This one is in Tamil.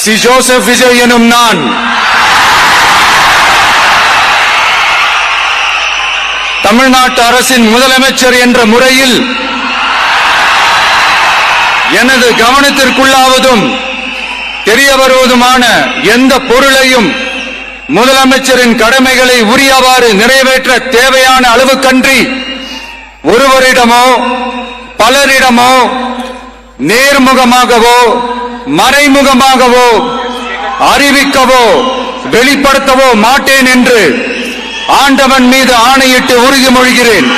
சி ஜோசப் விஜய் எனும் நான் தமிழ்நாட்டு அரசின் முதலமைச்சர் என்ற முறையில் எனது கவனத்திற்குள்ளாவதும் தெரிய வருவதுமான எந்த பொருளையும் முதலமைச்சரின் கடமைகளை உரியவாறு நிறைவேற்ற தேவையான அளவுக்கன்றி ஒருவரிடமோ பலரிடமோ நேர்முகமாகவோ மறைமுகமாகவோ அறிவிக்கவோ வெளிப்படுத்தவோ மாட்டேன் என்று ஆண்டவன் மீது ஆணையிட்டு உறுதிமொழிகிறேன்.